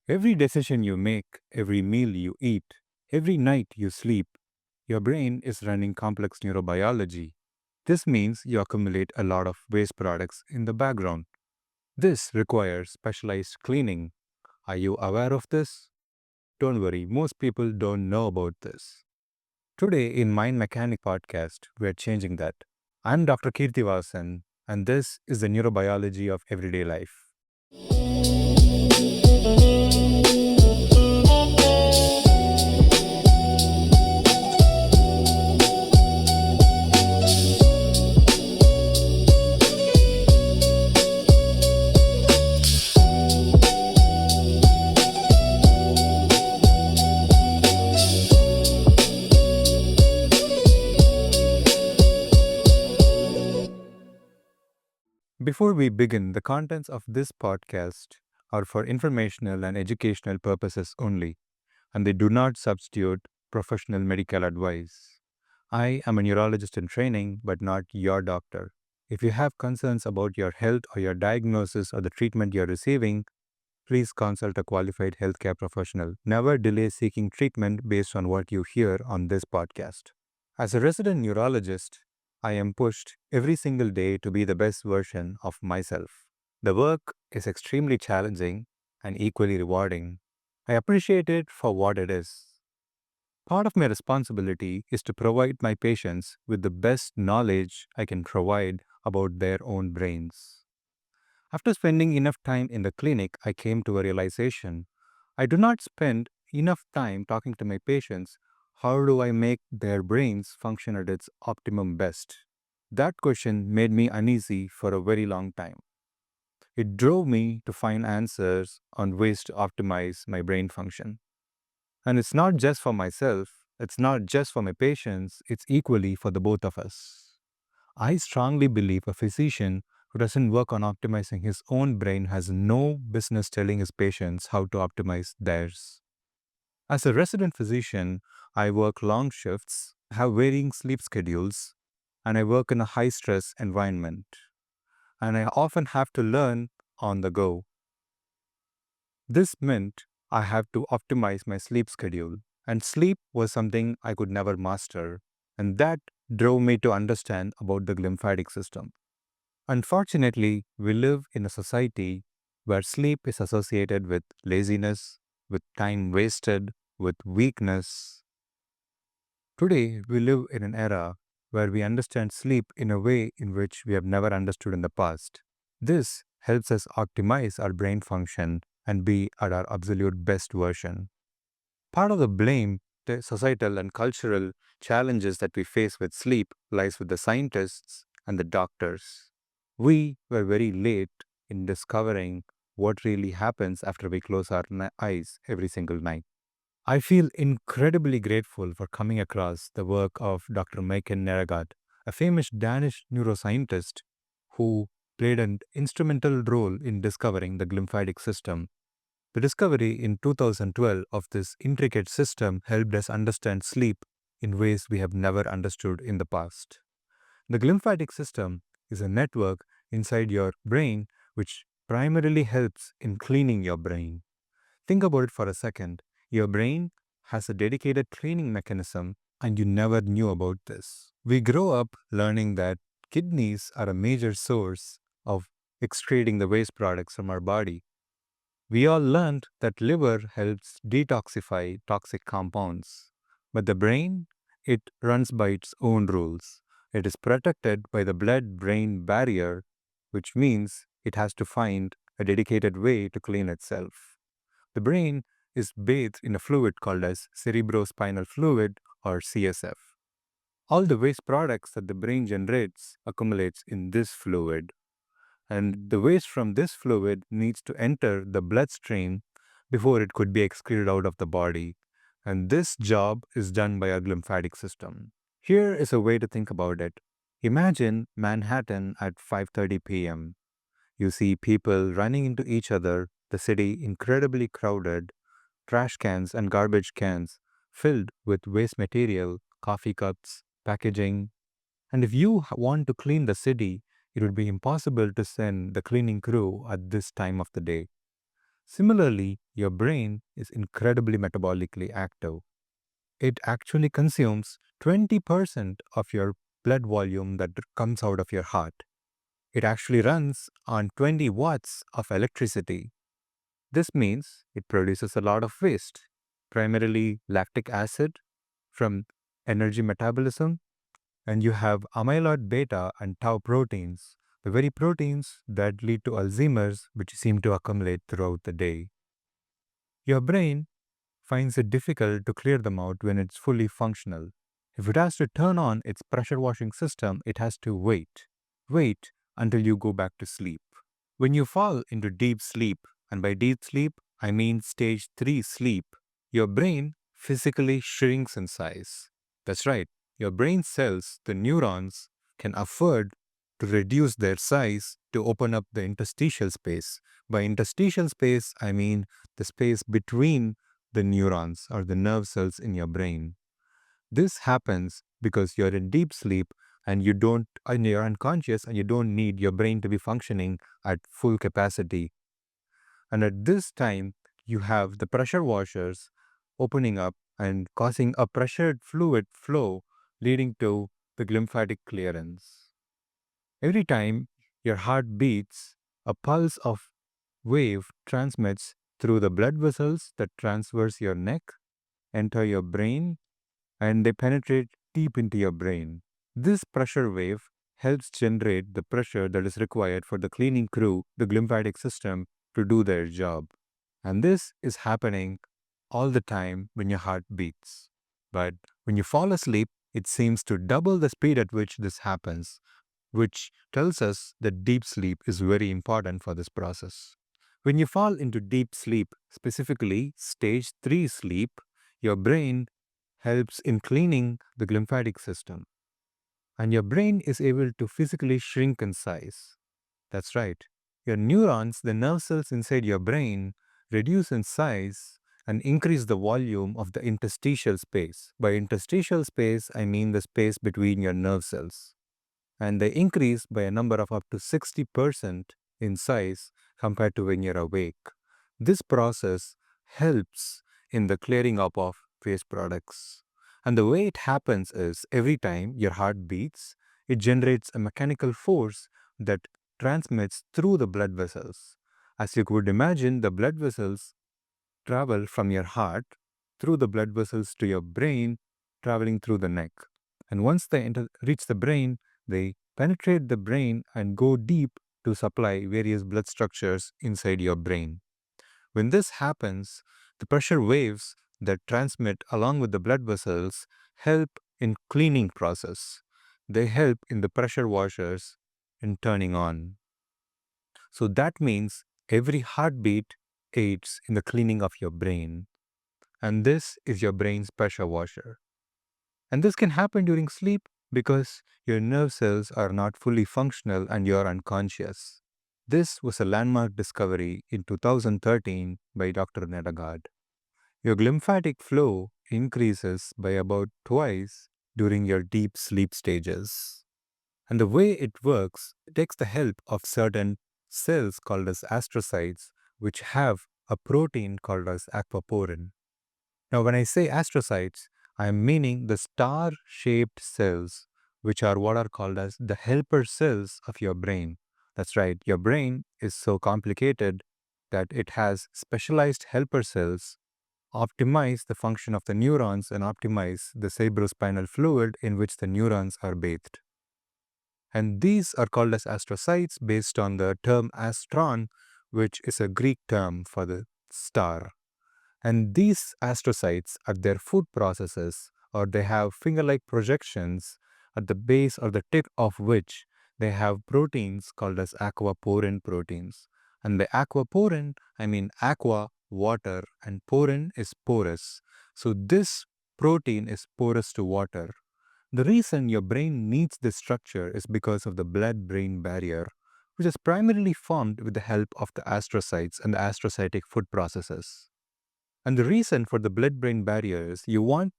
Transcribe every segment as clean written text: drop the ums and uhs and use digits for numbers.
Every decision you make, every meal you eat, every night you sleep, your brain is running complex neurobiology. This means you accumulate a lot of waste products in the background. This requires specialized cleaning. Are you aware of this? Don't worry, most people don't know about this. Today in Mind Mechanic podcast, we're changing that. I'm Dr. Keerthivasan, and this is the neurobiology of everyday life. Before we begin, the contents of this podcast are for informational and educational purposes only, and they do not substitute professional medical advice. I am a neurologist in training, but not your doctor. If you have concerns about your health or your diagnosis or the treatment you're receiving, please consult a qualified healthcare professional. Never delay seeking treatment based on what you hear on this podcast. As a resident neurologist, I am pushed every single day to be the best version of myself. The work is extremely challenging and equally rewarding. I appreciate it for what it is. Part of my responsibility is to provide my patients with the best knowledge I can provide about their own brains. After spending enough time in the clinic, I came to a realization. I do not spend enough time talking to my patients. How do I make their brains function at its optimum best? That question made me uneasy for a very long time. It drove me to find answers on ways to optimize my brain function. And it's not just for myself, it's not just for my patients, it's equally for the both of us. I strongly believe a physician who doesn't work on optimizing his own brain has no business telling his patients how to optimize theirs. As a resident physician, I work long shifts, have varying sleep schedules, and I work in a high stress environment. And I often have to learn on the go. This meant I have to optimize my sleep schedule, and sleep was something I could never master, and that drove me to understand about the glymphatic system. Unfortunately, we live in a society where sleep is associated with laziness, with time wasted, with weakness. Today, we live in an era where we understand sleep in a way in which we have never understood in the past. This helps us optimize our brain function and be at our absolute best version. Part of the blame, the societal and cultural challenges that we face with sleep lies with the scientists and the doctors. We were very late in discovering what really happens after we close our eyes every single night. I feel incredibly grateful for coming across the work of Dr. Maiken Neragad, a famous Danish neuroscientist who played an instrumental role in discovering the glymphatic system. The discovery in 2012 of this intricate system helped us understand sleep in ways we have never understood in the past. The glymphatic system is a network inside your brain which primarily helps in cleaning your brain. Think about it for a second. Your brain has a dedicated cleaning mechanism, and you never knew about this. We grow up learning that kidneys are a major source of excreting the waste products from our body. We all learned that liver helps detoxify toxic compounds. But the brain, it runs by its own rules. It is protected by the blood-brain barrier, which means it has to find a dedicated way to clean itself. The brain is bathed in a fluid called as cerebrospinal fluid or CSF. All the waste products that the brain generates accumulates in this fluid, and the waste from this fluid needs to enter the bloodstream before it could be excreted out of the body. And this job is done by our glymphatic system. Here is a way to think about it. Imagine Manhattan at 5:30 p.m. You see people running into each other, the city incredibly crowded, trash cans and garbage cans filled with waste material, coffee cups, packaging. And if you want to clean the city, it would be impossible to send the cleaning crew at this time of the day. Similarly, your brain is incredibly metabolically active. It actually consumes 20% of your blood volume that comes out of your heart. It actually runs on 20 watts of electricity. This means it produces a lot of waste, primarily lactic acid from energy metabolism, and you have amyloid-beta and tau proteins, the very proteins that lead to Alzheimer's, which seem to accumulate throughout the day. Your brain finds it difficult to clear them out when it's fully functional. If it has to turn on its pressure washing system, it has to wait. Wait until you go back to sleep. When you fall into deep sleep, and by deep sleep, I mean stage 3 sleep, your brain physically shrinks in size. That's right, your brain cells, the neurons, can afford to reduce their size to open up the interstitial space. By interstitial space, I mean the space between the neurons or the nerve cells in your brain. This happens because you're in deep sleep and you're unconscious and you don't need your brain to be functioning at full capacity. And at this time, you have the pressure washers opening up and causing a pressured fluid flow leading to the glymphatic clearance. Every time your heart beats, a pulse of wave transmits through the blood vessels that transverse your neck, enter your brain, and they penetrate deep into your brain. This pressure wave helps generate the pressure that is required for the cleaning crew, the glymphatic system, to do their job. And this is happening all the time when your heart beats. But when you fall asleep, it seems to double the speed at which this happens, which tells us that deep sleep is very important for this process. When you fall into deep sleep, specifically stage 3 sleep, your brain helps in cleaning the glymphatic system. And your brain is able to physically shrink in size. That's right. Your neurons, the nerve cells inside your brain, reduce in size and increase the volume of the interstitial space. By interstitial space, I mean the space between your nerve cells. And they increase by a number of up to 60% in size compared to when you're awake. This process helps in the clearing up of waste products. And the way it happens is every time your heart beats, it generates a mechanical force that transmits through the blood vessels. As you could imagine, the blood vessels travel from your heart through the blood vessels to your brain, traveling through the neck. And once they reach the brain, they penetrate the brain and go deep to supply various blood structures inside your brain. When this happens, the pressure waves that transmit along with the blood vessels help in cleaning process. They help in the pressure washers in turning on. So that means every heartbeat aids in the cleaning of your brain. And this is your brain's pressure washer. And this can happen during sleep because your nerve cells are not fully functional and you're unconscious. This was a landmark discovery in 2013 by Dr. Nedagard. Your glymphatic flow increases by about twice during your deep sleep stages. And the way it works, it takes the help of certain cells called as astrocytes, which have a protein called as aquaporin. Now, when I say astrocytes, I am meaning the star-shaped cells, which are what are called as the helper cells of your brain. That's right, your brain is so complicated that it has specialized helper cells optimize the function of the neurons and optimize the cerebrospinal fluid in which the neurons are bathed. And these are called as astrocytes based on the term astron, which is a Greek term for the star. And these astrocytes are their food processes, or they have finger-like projections at the base or the tip of which they have proteins called as aquaporin proteins. And the aquaporin, I mean aqua, water, and porin is porous. So this protein is porous to water. The reason your brain needs this structure is because of the blood-brain barrier, which is primarily formed with the help of the astrocytes and the astrocytic food processes. And the reason for the blood-brain barrier is you want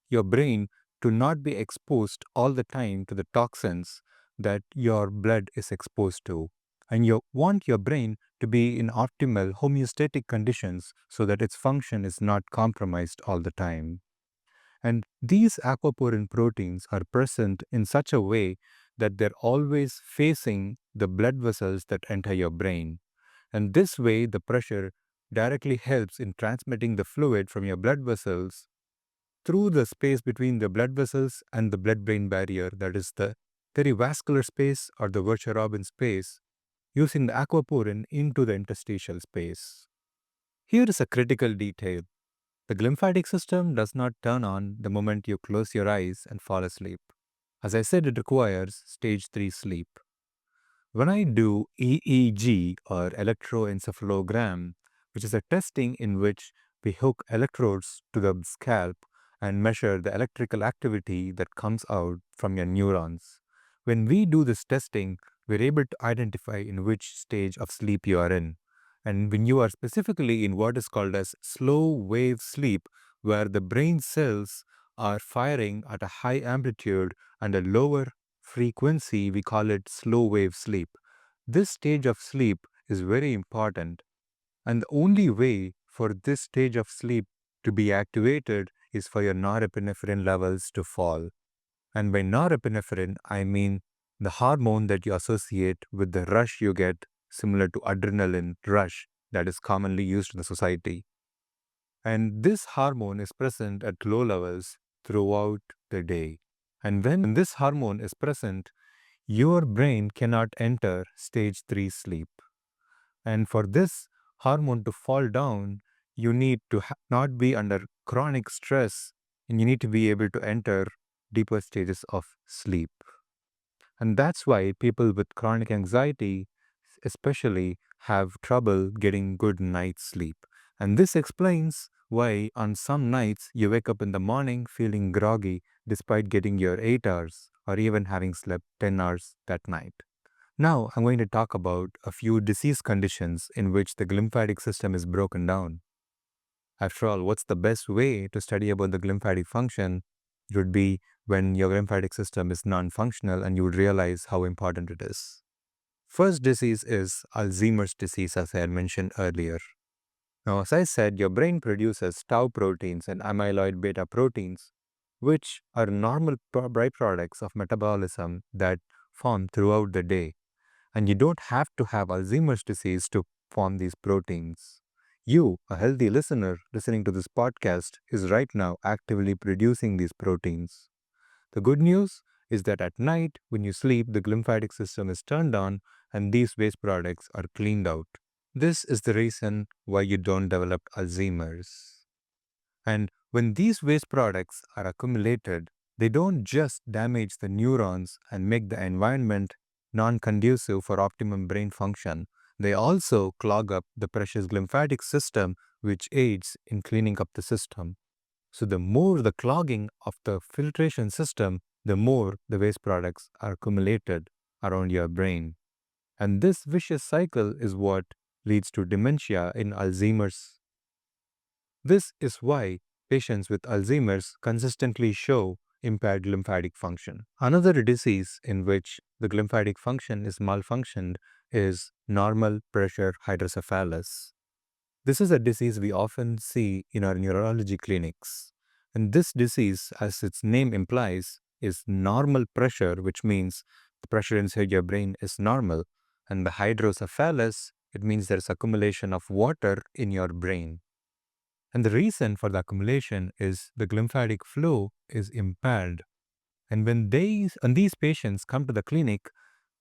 your brain to not be exposed all the time to the toxins that your blood is exposed to. And you want your brain to be in optimal homeostatic conditions so that its function is not compromised all the time. And these aquaporin proteins are present in such a way that they're always facing the blood vessels that enter your brain. And this way, the pressure directly helps in transmitting the fluid from your blood vessels through the space between the blood vessels and the blood-brain barrier, that is the perivascular space or the Virchow-Robin space, using the aquaporin into the interstitial space. Here is a critical detail. The glymphatic system does not turn on the moment you close your eyes and fall asleep. As I said, it requires stage 3 sleep. When I do EEG or electroencephalogram, which is a testing in which we hook electrodes to the scalp and measure the electrical activity that comes out from your neurons. When we do this testing, we're able to identify in which stage of sleep you are in. And when you are specifically in what is called as slow wave sleep, where the brain cells are firing at a high amplitude and a lower frequency, we call it slow wave sleep. This stage of sleep is very important, and the only way for this stage of sleep to be activated is for your norepinephrine levels to fall. And by norepinephrine, I mean the hormone that you associate with the rush you get, similar to adrenaline rush that is commonly used in the society. And this hormone is present at low levels throughout the day. And when this hormone is present, your brain cannot enter stage 3 sleep. And for this hormone to fall down, you need to not be under chronic stress, and you need to be able to enter deeper stages of sleep. And that's why people with chronic anxiety especially have trouble getting good night's sleep. And this explains why on some nights you wake up in the morning feeling groggy despite getting your 8 hours or even having slept 10 hours that night. Now I'm going to talk about a few disease conditions in which the glymphatic system is broken down. After all, what's the best way to study about the glymphatic function? It would be when your glymphatic system is non-functional and you would realize how important it is. First disease is Alzheimer's disease, as I had mentioned earlier. Now, as I said, your brain produces tau proteins and amyloid-beta proteins, which are normal byproducts of metabolism that form throughout the day. And you don't have to have Alzheimer's disease to form these proteins. You, a healthy listener listening to this podcast, is right now actively producing these proteins. The good news is that at night, when you sleep, the glymphatic system is turned on and these waste products are cleaned out. This is the reason why you don't develop Alzheimer's. And when these waste products are accumulated, they don't just damage the neurons and make the environment non-conducive for optimum brain function. They also clog up the precious glymphatic system, which aids in cleaning up the system. So the more the clogging of the filtration system, the more the waste products are accumulated around your brain. And this vicious cycle is what leads to dementia in Alzheimer's. This is why patients with Alzheimer's consistently show impaired glymphatic function. Another disease in which the glymphatic function is malfunctioned is normal pressure hydrocephalus. This is a disease we often see in our neurology clinics. And this disease, as its name implies, is normal pressure, which means the pressure inside your brain is normal. And the hydrocephalus, it means there's accumulation of water in your brain. And the reason for the accumulation is the glymphatic flow is impaired. And when these patients come to the clinic,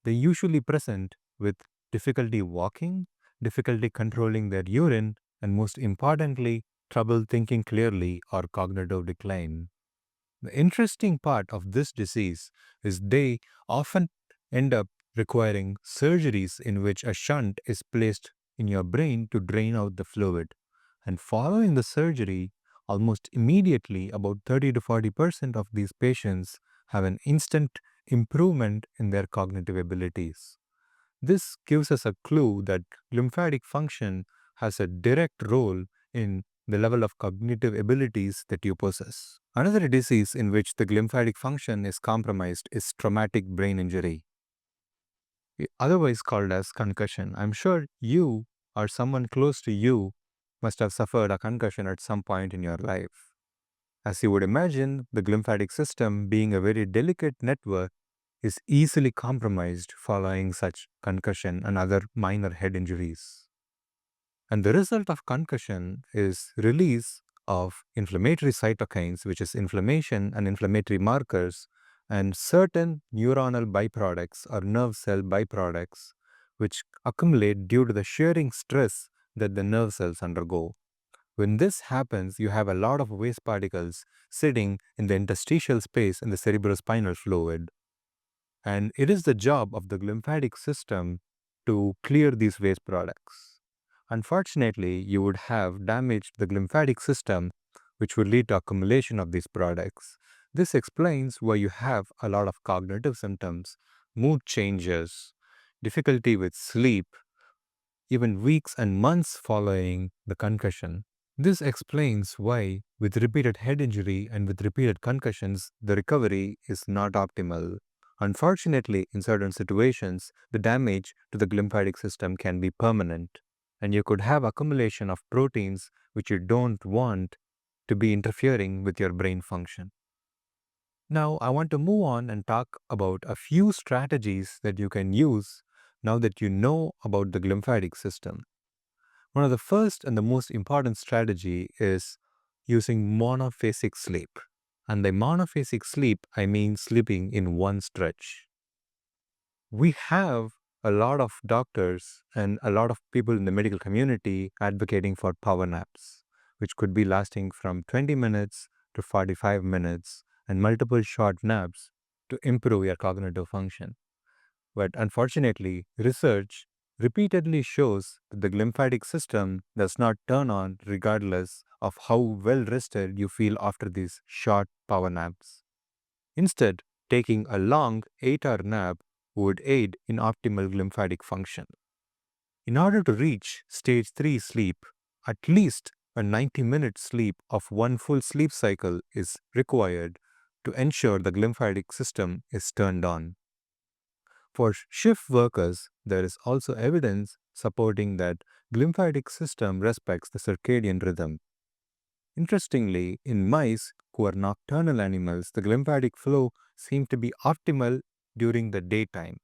they usually present with difficulty walking, difficulty controlling their urine, and most importantly, trouble thinking clearly or cognitive decline. The interesting part of this disease is they often end up requiring surgeries in which a shunt is placed in your brain to drain out the fluid. And following the surgery, almost immediately, about 30 to 40% of these patients have an instant improvement in their cognitive abilities. This gives us a clue that glymphatic function has a direct role in the level of cognitive abilities that you possess. Another disease in which the glymphatic function is compromised is traumatic brain injury. otherwise called as concussion. I'm sure you or someone close to you must have suffered a concussion at some point in your life. As you would imagine, the glymphatic system, being a very delicate network, is easily compromised following such concussion and other minor head injuries. And the result of concussion is release of inflammatory cytokines, which is inflammation and inflammatory markers, and certain neuronal byproducts or nerve cell byproducts, which accumulate due to the shearing stress that the nerve cells undergo. When this happens, you have a lot of waste particles sitting in the interstitial space in the cerebrospinal fluid. And it is the job of the glymphatic system to clear these waste products. Unfortunately, you would have damaged the glymphatic system, which would lead to accumulation of these products. This explains why you have a lot of cognitive symptoms, mood changes, difficulty with sleep, even weeks and months following the concussion. This explains why, with repeated head injury and with repeated concussions, the recovery is not optimal. Unfortunately, in certain situations, the damage to the glymphatic system can be permanent, and you could have accumulation of proteins which you don't want to be interfering with your brain function. Now, I want to move on and talk about a few strategies that you can use now that you know about the glymphatic system. One of the first and the most important strategy is using monophasic sleep. And by monophasic sleep, I mean sleeping in one stretch. We have a lot of doctors and a lot of people in the medical community advocating for power naps, which could be lasting from 20 minutes to 45 minutes and multiple short naps to improve your cognitive function. But unfortunately, research repeatedly shows that the glymphatic system does not turn on regardless of how well rested you feel after these short power naps. Instead, taking a long 8-hour nap would aid in optimal glymphatic function. In order to reach stage 3 sleep, at least a 90-minute sleep of one full sleep cycle is required to ensure the glymphatic system is turned on. For shift workers, there is also evidence supporting that glymphatic system respects the circadian rhythm. Interestingly, in mice who are nocturnal animals, the glymphatic flow seemed to be optimal during the daytime.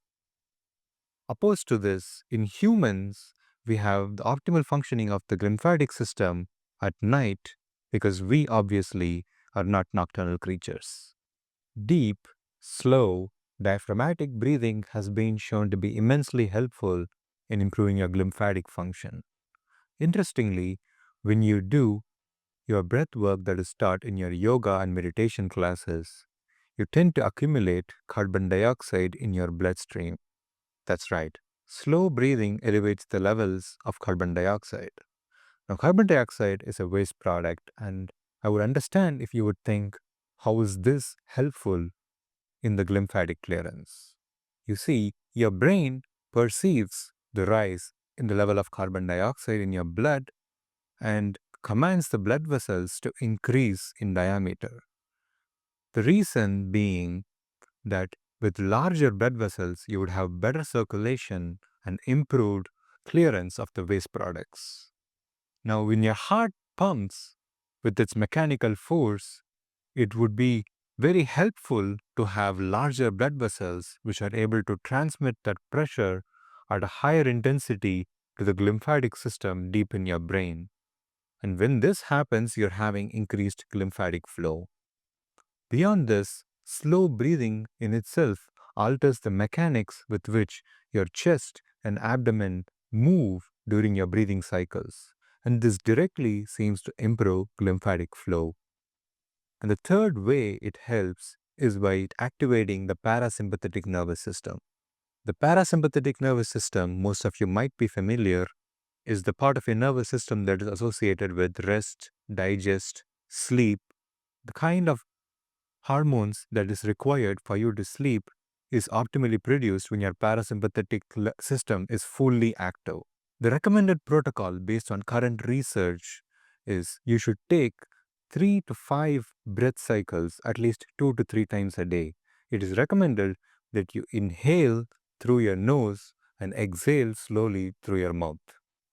Opposed to this, in humans, we have the optimal functioning of the glymphatic system at night because we obviously are not nocturnal creatures. Deep, slow, diaphragmatic breathing has been shown to be immensely helpful in improving your glymphatic function. Interestingly, when you do your breath work that is taught in your yoga and meditation classes, you tend to accumulate carbon dioxide in your bloodstream. That's right. Slow breathing elevates the levels of carbon dioxide. Now, carbon dioxide is a waste product, and I would understand if you would think, how is this helpful in the glymphatic clearance? You see, your brain perceives the rise in the level of carbon dioxide in your blood and commands the blood vessels to increase in diameter. The reason being that with larger blood vessels, you would have better circulation and improved clearance of the waste products. Now, when your heart pumps with its mechanical force, it would be very helpful to have larger blood vessels which are able to transmit that pressure at a higher intensity to the glymphatic system deep in your brain. And when this happens, you're having increased glymphatic flow. Beyond this, slow breathing in itself alters the mechanics with which your chest and abdomen move during your breathing cycles, and this directly seems to improve glymphatic flow. And the third way it helps is by activating the parasympathetic nervous system. The parasympathetic nervous system, most of you might be familiar, is the part of your nervous system that is associated with rest, digest, sleep. The kind of hormones that is required for you to sleep is optimally produced when your parasympathetic system is fully active. The recommended protocol based on current research is you should take 3 to 5 breath cycles at least 2 to 3 times a day. It is recommended that you inhale through your nose and exhale slowly through your mouth.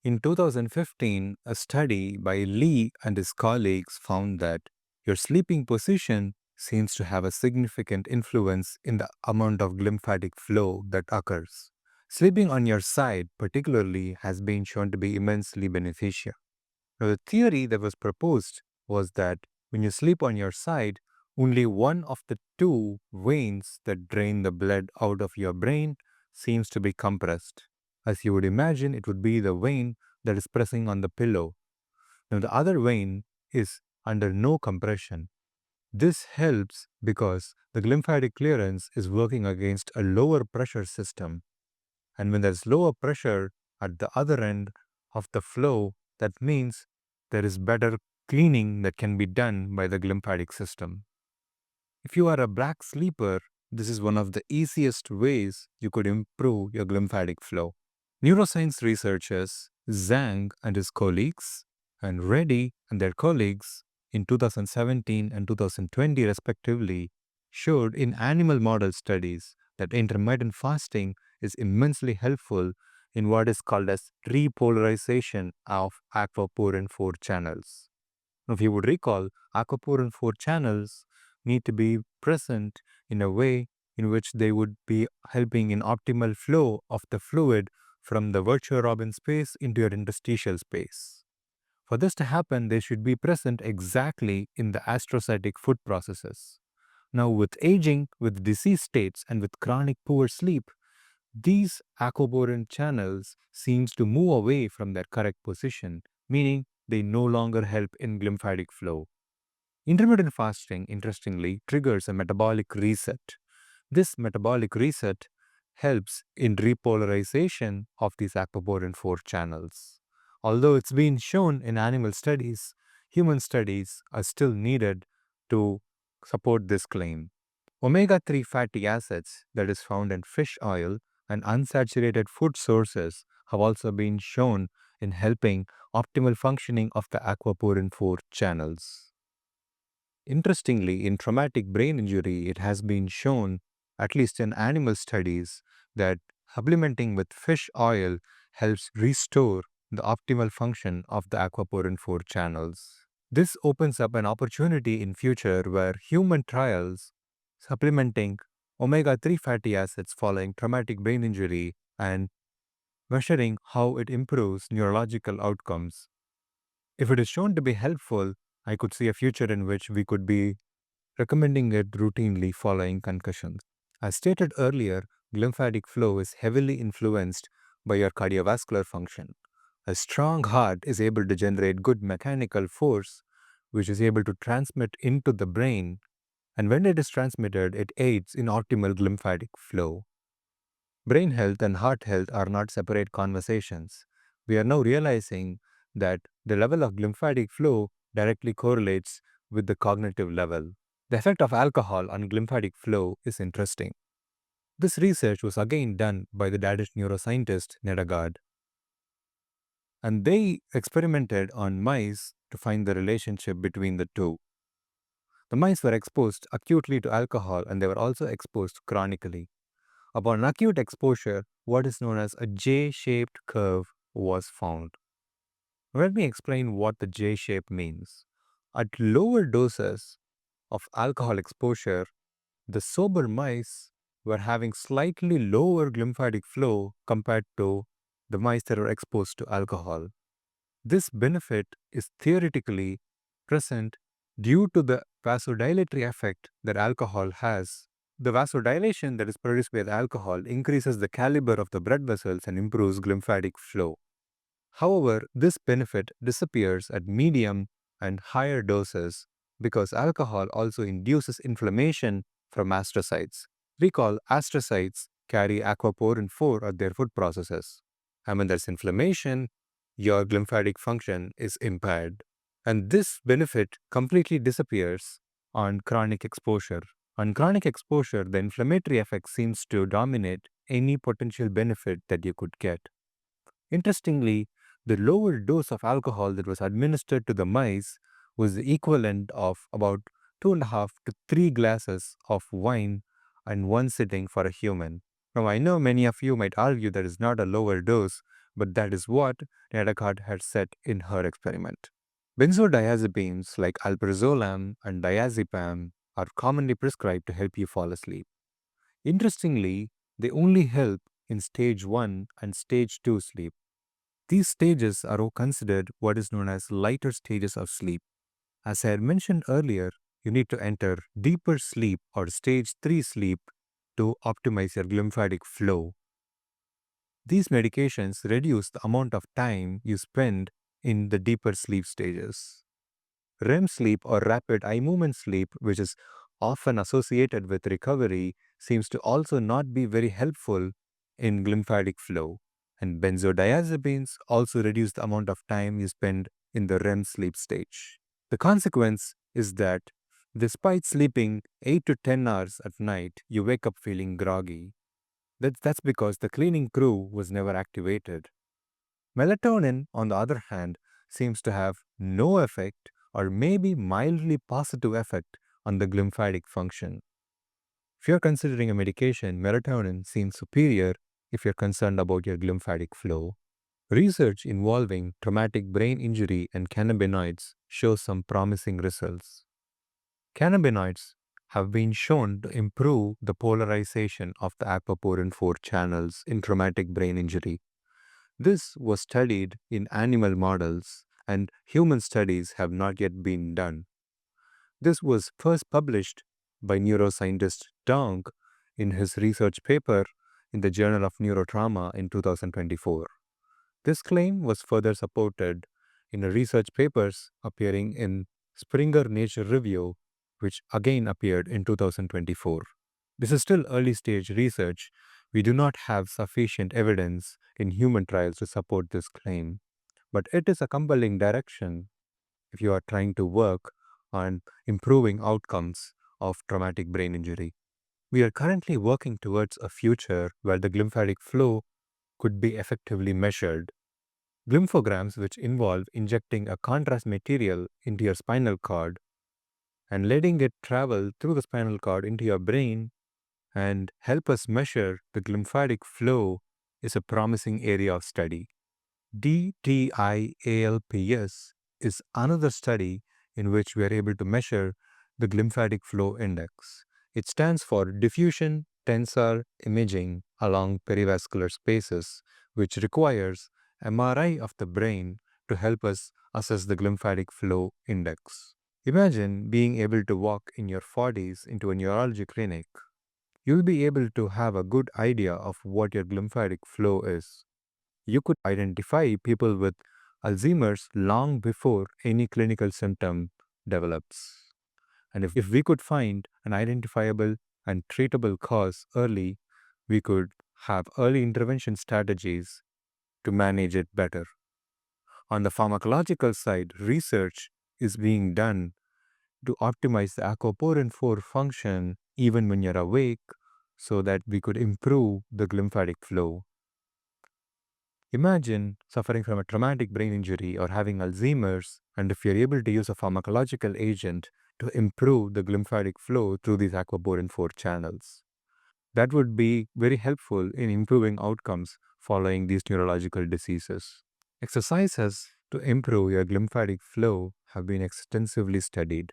In 2015, a study by Lee and his colleagues found that your sleeping position seems to have a significant influence in the amount of glymphatic flow that occurs. Sleeping on your side, particularly, has been shown to be immensely beneficial. Now, the theory that was proposed was that when you sleep on your side, only one of the two veins that drain the blood out of your brain seems to be compressed. As you would imagine, it would be the vein that is pressing on the pillow. Now, the other vein is under no compression. This helps because the glymphatic clearance is working against a lower pressure system. And when there's lower pressure at the other end of the flow, that means there is better cleaning that can be done by the glymphatic system. If you are a black sleeper, this is one of the easiest ways you could improve your glymphatic flow. Neuroscience researchers Zhang and his colleagues and Reddy and their colleagues in 2017 and 2020 respectively showed in animal model studies that intermittent fasting is immensely helpful in what is called as repolarization of aquaporin 4 channels. Now, if you would recall, aquaporin 4 channels need to be present in a way in which they would be helping in optimal flow of the fluid from the virtual Robin space into your interstitial space. For this to happen, they should be present exactly in the astrocytic food processes. Now, with aging, with disease states, and with chronic poor sleep, these aquaporin channels seems to move away from their correct position, meaning they no longer help in glymphatic flow. Intermittent fasting, interestingly, triggers a metabolic reset. This metabolic reset helps in repolarization of these aquaporin 4 channels. Although it's been shown in animal studies, human studies are still needed to support this claim. Omega-3 fatty acids that is found in fish oil and unsaturated food sources have also been shown in helping optimal functioning of the aquaporin 4 channels. Interestingly, in traumatic brain injury, it has been shown, at least in animal studies, that supplementing with fish oil helps restore the optimal function of the aquaporin 4 channels. This opens up an opportunity in future where human trials supplementing omega-3 fatty acids following traumatic brain injury and measuring how it improves neurological outcomes. If it is shown to be helpful, I could see a future in which we could be recommending it routinely following concussions. As stated earlier, glymphatic flow is heavily influenced by your cardiovascular function. A strong heart is able to generate good mechanical force, which is able to transmit into the brain, and when it is transmitted, it aids in optimal glymphatic flow. Brain health and heart health are not separate conversations. We are now realizing that the level of glymphatic flow directly correlates with the cognitive level. The effect of alcohol on glymphatic flow is interesting. This research was again done by the Danish neuroscientist Nedagard, and they experimented on mice to find the relationship between the two. The mice were exposed acutely to alcohol and they were also exposed chronically. Upon acute exposure, what is known as a J-shaped curve was found. Let me explain what the J-shape means. At lower doses of alcohol exposure, the sober mice were having slightly lower glymphatic flow compared to the mice that were exposed to alcohol. This benefit is theoretically present due to the vasodilatory effect that alcohol has. The vasodilation that is produced by the alcohol increases the caliber of the blood vessels and improves glymphatic flow. However, this benefit disappears at medium and higher doses because alcohol also induces inflammation from astrocytes. Recall, astrocytes carry aquaporin 4 at their food processes. And when there's inflammation, your glymphatic function is impaired. And this benefit completely disappears on chronic exposure. On chronic exposure, the inflammatory effect seems to dominate any potential benefit that you could get. Interestingly, the lower dose of alcohol that was administered to the mice was the equivalent of about 2.5 to 3 glasses of wine in one sitting for a human. Now, I know many of you might argue that is not a lower dose, but that is what Nedacard had said in her experiment. Benzodiazepines like alprazolam and diazepam are commonly prescribed to help you fall asleep. Interestingly, they only help in stage 1 and stage 2 sleep. These stages are all considered what is known as lighter stages of sleep. As I had mentioned earlier, you need to enter deeper sleep or stage 3 sleep to optimize your glymphatic flow. These medications reduce the amount of time you spend in the deeper sleep stages. REM sleep or rapid eye movement sleep, which is often associated with recovery, seems to also not be very helpful in glymphatic flow. And benzodiazepines also reduce the amount of time you spend in the REM sleep stage. The consequence is that despite sleeping 8 to 10 hours at night, you wake up feeling groggy. That's because the cleaning crew was never activated. Melatonin, on the other hand, seems to have no effect or maybe mildly positive effect on the glymphatic function. If you're considering a medication, melatonin seems superior if you're concerned about your glymphatic flow. Research involving traumatic brain injury and cannabinoids shows some promising results. Cannabinoids have been shown to improve the polarization of the aquaporin 4 channels in traumatic brain injury. This was studied in animal models, and human studies have not yet been done. This was first published by neuroscientist Dong in his research paper in the Journal of Neurotrauma in 2024. This claim was further supported in research papers appearing in Springer Nature Review, which again appeared in 2024. This is still early stage research. We do not have sufficient evidence in human trials to support this claim, but it is a compelling direction if you are trying to work on improving outcomes of traumatic brain injury. We are currently working towards a future where the glymphatic flow could be effectively measured. Glympograms, which involve injecting a contrast material into your spinal cord and letting it travel through the spinal cord into your brain and help us measure the glymphatic flow, is a promising area of study. DTIALPS is another study in which we are able to measure the glymphatic flow index. It stands for diffusion tensor imaging along perivascular spaces, which requires MRI of the brain to help us assess the glymphatic flow index. Imagine being able to walk in your 40s into a neurology clinic. You'll be able to have a good idea of what your glymphatic flow is. You could identify people with Alzheimer's long before any clinical symptom develops. And if we could find an identifiable and treatable cause early, we could have early intervention strategies to manage it better. On the pharmacological side, research is being done to optimize the aquaporin 4 function even when you're awake so that we could improve the glymphatic flow. Imagine suffering from a traumatic brain injury or having Alzheimer's, and if you're able to use a pharmacological agent to improve the glymphatic flow through these aquaporin 4 channels. That would be very helpful in improving outcomes following these neurological diseases. Exercises to improve your glymphatic flow have been extensively studied.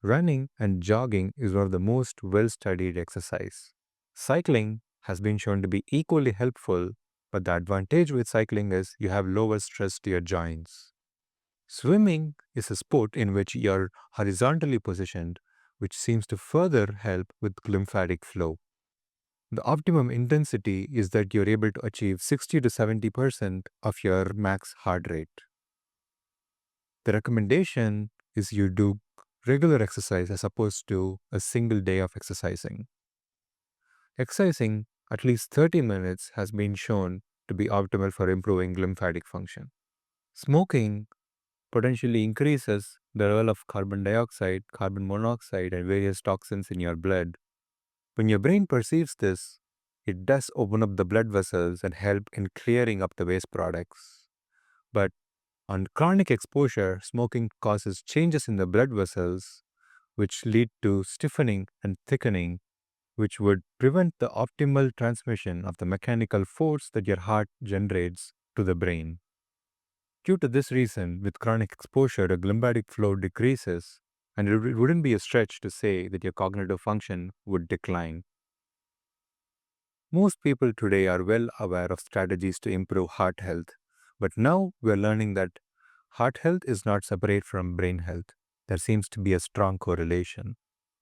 Running and jogging is one of the most well-studied exercise. Cycling has been shown to be equally helpful, but the advantage with cycling is you have lower stress to your joints. Swimming is a sport in which you're horizontally positioned, which seems to further help with glymphatic flow. The optimum intensity is that you're able to achieve 60 to 70% of your max heart rate. The recommendation is you do regular exercise as opposed to a single day of exercising. Exercising at least 30 minutes has been shown to be optimal for improving glymphatic function. Smoking potentially increases the level of carbon dioxide, carbon monoxide, and various toxins in your blood. When your brain perceives this, it does open up the blood vessels and help in clearing up the waste products. But on chronic exposure, smoking causes changes in the blood vessels, which lead to stiffening and thickening, which would prevent the optimal transmission of the mechanical force that your heart generates to the brain. Due to this reason, with chronic exposure, the glymphatic flow decreases, and it wouldn't be a stretch to say that your cognitive function would decline. Most people today are well aware of strategies to improve heart health, but now we're learning that heart health is not separate from brain health. There seems to be a strong correlation.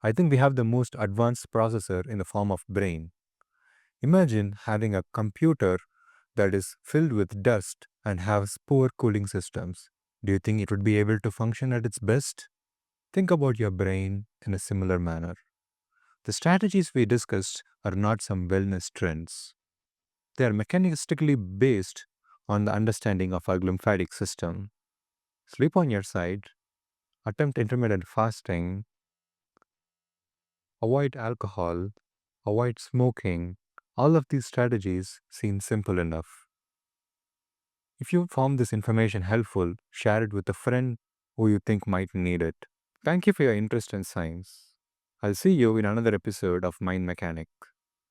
I think we have the most advanced processor in the form of brain. Imagine having a computer that is filled with dust and has poor cooling systems. Do you think it would be able to function at its best? Think about your brain in a similar manner. The strategies we discussed are not some wellness trends. They are mechanistically based on the understanding of our glymphatic system. Sleep on your side, attempt intermittent fasting, avoid alcohol, avoid smoking. All of these strategies seem simple enough. If you found this information helpful, share it with a friend who you think might need it. Thank you for your interest in science. I'll see you in another episode of Mind Mechanic.